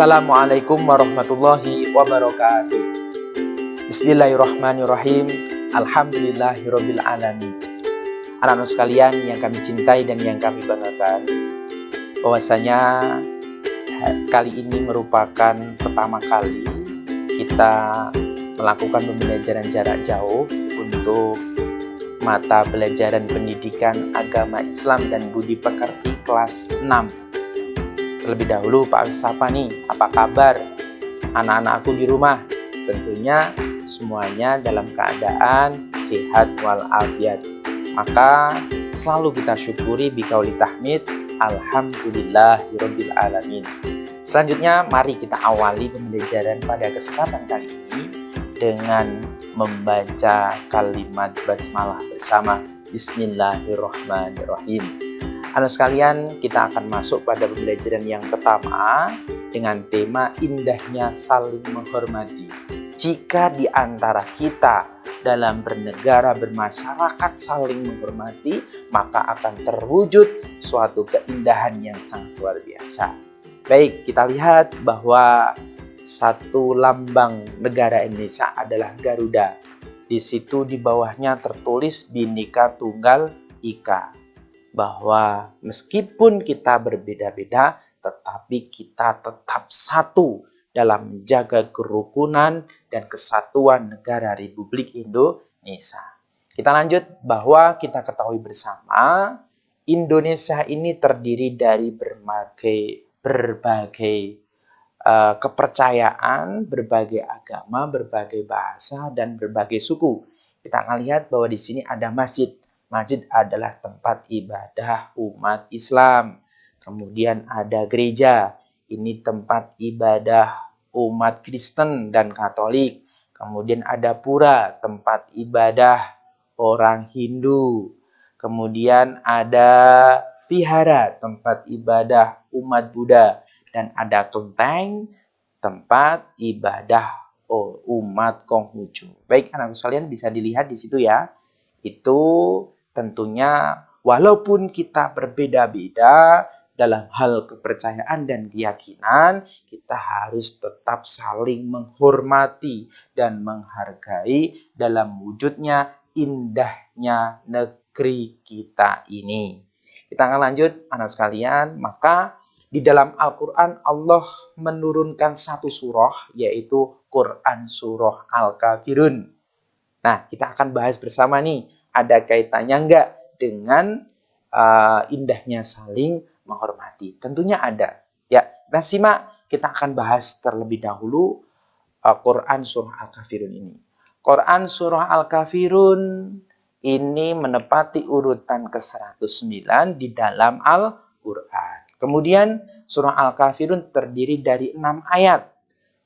Assalamualaikum warahmatullahi wabarakatuh. Bismillahirrahmanirrahim. Alhamdulillahirabbil alamin. Anak-anak sekalian yang kami cintai dan yang kami banggakan, bahwasanya kali ini merupakan pertama kali kita melakukan pembelajaran jarak jauh untuk mata pelajaran pendidikan agama Islam dan budi pekerti kelas 6. Terlebih dahulu Pak Sapa nih, apa kabar anak-anakku di rumah? Tentunya semuanya dalam keadaan sehat walafiat. Maka selalu kita syukuri biqauli tahmid, alhamdulillahirabbil alamin. Selanjutnya mari kita awali pembelajaran pada kesempatan kali ini dengan membaca kalimat basmalah bersama. Bismillahirrahmanirrahim. Anak sekalian, kita akan masuk pada pembelajaran yang pertama dengan tema indahnya saling menghormati. Jika di antara kita dalam bernegara, bermasyarakat saling menghormati, maka akan terwujud suatu keindahan yang sangat luar biasa. Baik, kita lihat bahwa satu lambang negara Indonesia adalah Garuda. Di situ di bawahnya tertulis Bhinneka Tunggal Ika. Bahwa meskipun kita berbeda-beda, tetapi kita tetap satu dalam menjaga kerukunan dan kesatuan negara Republik Indonesia. Kita lanjut bahwa kita ketahui bersama, Indonesia ini terdiri dari berbagai kepercayaan, berbagai agama, berbagai bahasa, dan berbagai suku. Kita akan lihat bahwa di sini ada masjid. Masjid adalah tempat ibadah umat Islam. Kemudian ada gereja. Ini tempat ibadah umat Kristen dan Katolik. Kemudian ada pura, tempat ibadah orang Hindu. Kemudian ada vihara, tempat ibadah umat Buddha. Dan ada kelenteng, tempat ibadah umat Konghucu. Baik, anak sekalian bisa dilihat di situ ya. Itu tentunya walaupun kita berbeda-beda dalam hal kepercayaan dan keyakinan, kita harus tetap saling menghormati dan menghargai dalam wujudnya indahnya negeri kita ini. Kita akan lanjut anak sekalian, maka di dalam Al-Quran Allah menurunkan satu surah, yaitu Quran surah Al-Kafirun. Nah, kita akan bahas bersama nih, ada kaitannya enggak dengan indahnya saling menghormati? Tentunya ada. Ya, nah simak, kita akan bahas terlebih dahulu Quran surah Al-Kafirun ini. Quran surah Al-Kafirun ini menepati urutan ke-109 di dalam Al-Quran. Kemudian surah Al-Kafirun terdiri dari 6 ayat.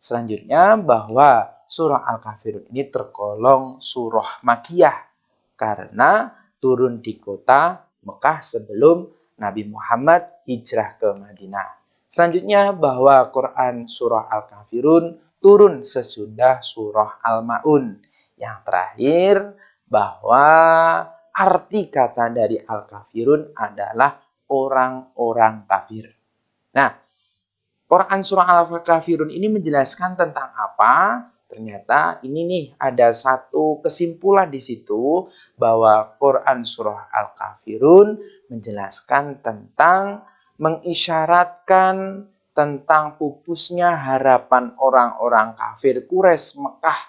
Selanjutnya bahwa surah Al-Kafirun ini tergolong surah Makkiyah karena turun di kota Mekah sebelum Nabi Muhammad hijrah ke Madinah. Selanjutnya bahwa Quran surah Al-Kafirun turun sesudah surah Al-Ma'un. Yang terakhir bahwa arti kata dari Al-Kafirun adalah orang-orang kafir. Nah, Quran surah Al-Kafirun ini menjelaskan tentang apa? Ternyata ini nih ada satu kesimpulan di situ bahwa Quran surah Al-Kafirun menjelaskan tentang mengisyaratkan tentang pupusnya harapan orang-orang kafir Quraisy Mekah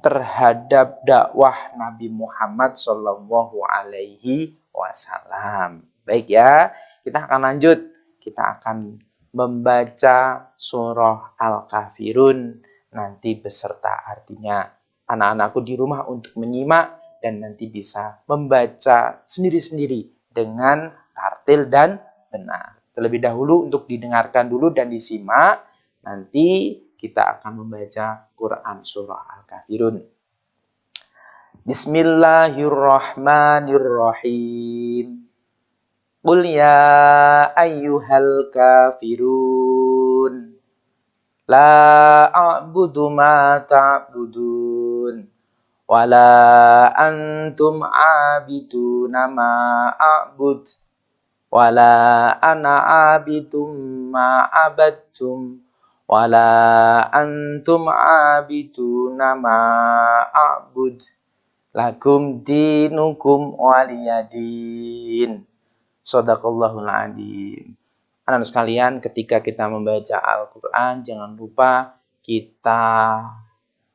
terhadap dakwah Nabi Muhammad Shallallahu Alaihi Wasallam. Baik ya, kita akan lanjut. Kita akan membaca surah Al-Kafirun nanti beserta artinya. Anak-anakku di rumah untuk menyimak dan nanti bisa membaca sendiri-sendiri dengan tartil dan benar. Terlebih dahulu untuk didengarkan dulu dan disimak, nanti kita akan membaca Quran surah Al-Kafirun. Bismillahirrahmanirrahim. Qul ya ayyuhal kafirun la a'budu ma ta'budun wala antum 'abiduna ma a'bud wala ana abidum ma abadtum wala antum abiduna ma a'bud lakum dinukum waliyadin. Shadaqallahul adzim. Anak-anak sekalian, ketika kita membaca Al-Quran, jangan lupa kita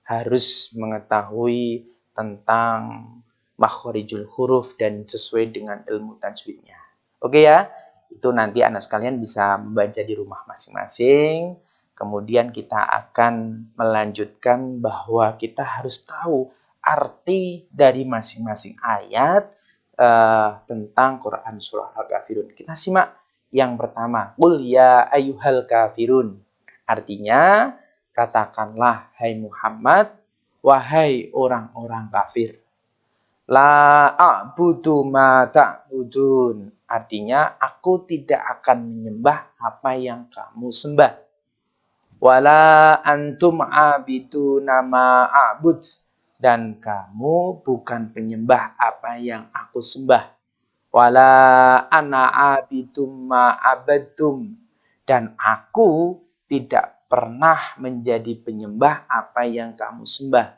harus mengetahui tentang makhorijul huruf dan sesuai dengan ilmu tajwidnya. Oke ya, itu nanti anak sekalian bisa membaca di rumah masing-masing. Kemudian kita akan melanjutkan bahwa kita harus tahu arti dari masing-masing ayat tentang Quran surah Al-Kafirun. Kita simak yang pertama, Qul ya ayyuhal kafirun. Artinya, katakanlah hai Muhammad, wahai orang-orang kafir. La a'budu ma ta'budun. Artinya, aku tidak akan menyembah apa yang kamu sembah. Wala antum abiduna ma a'bud. Dan kamu bukan penyembah apa yang aku sembah. Wala ana abidum ma abadtum. Dan aku tidak pernah menjadi penyembah apa yang kamu sembah.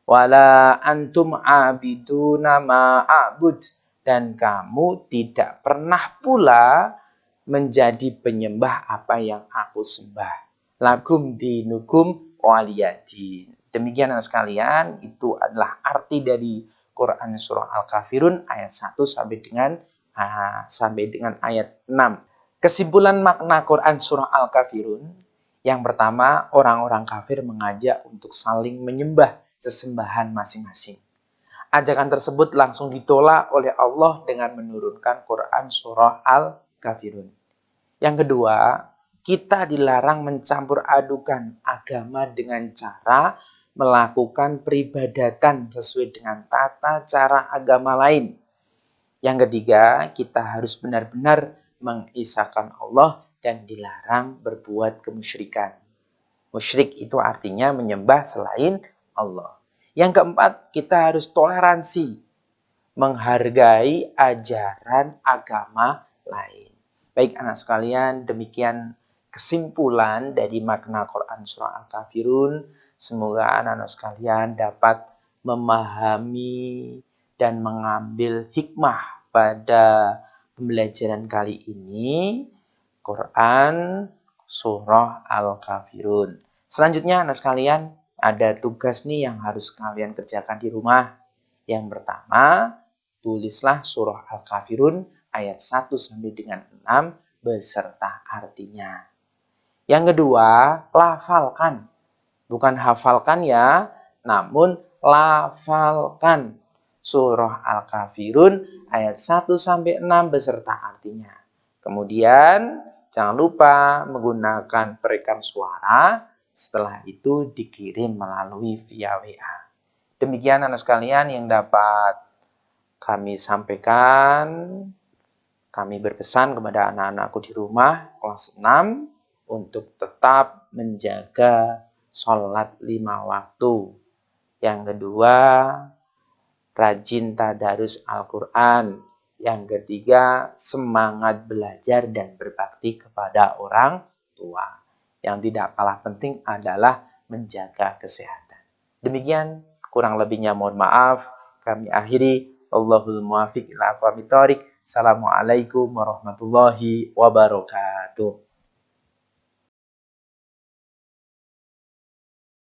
Wala antum abiduna ma a'bud. Dan kamu tidak pernah pula menjadi penyembah apa yang aku sembah. Lakum dinukum waliyadin. Demikian anak sekalian, itu adalah arti dari Quran surah Al-Kafirun ayat 1 sampai dengan ayat 6. Kesimpulan makna Quran surah Al-Kafirun, yang pertama, orang-orang kafir mengajak untuk saling menyembah sesembahan masing-masing. Ajakan tersebut langsung ditolak oleh Allah dengan menurunkan Quran surah Al-Kafirun. Yang kedua, kita dilarang mencampur adukan agama dengan cara melakukan peribadatan sesuai dengan tata cara agama lain. Yang ketiga, kita harus benar-benar mengisahkan Allah dan dilarang berbuat kemusyrikan. Musyrik itu artinya menyembah selain Allah. Yang keempat, kita harus toleransi, menghargai ajaran agama lain. Baik anak sekalian, demikian kesimpulan dari makna Quran surah Al-Kafirun. Semoga anak-anak sekalian dapat memahami dan mengambil hikmah pada pembelajaran kali ini, Quran surah Al-Kafirun. Selanjutnya anak sekalian, ada tugas nih yang harus kalian kerjakan di rumah. Yang pertama, tulislah surah Al-Kafirun ayat 1 sampai dengan 6 beserta artinya. Yang kedua, lafalkan. Bukan hafalkan ya, namun lafalkan surah Al-Kafirun ayat 1 sampai 6 beserta artinya. Kemudian jangan lupa menggunakan perekam suara, setelah itu dikirim melalui via WA. Demikian anak sekalian yang dapat kami sampaikan. Kami berpesan kepada anak-anakku di rumah kelas 6 untuk tetap menjaga sholat 5 waktu. Yang kedua, rajin tadarus Al-Quran. Yang ketiga, semangat belajar dan berbakti kepada orang tua. Yang tidak kalah penting adalah menjaga kesehatan. Demikian, kurang lebihnya mohon maaf. Kami akhiri. Allahul muwafiq ila aqwamit thoriq. Assalamualaikum warahmatullahi wabarakatuh.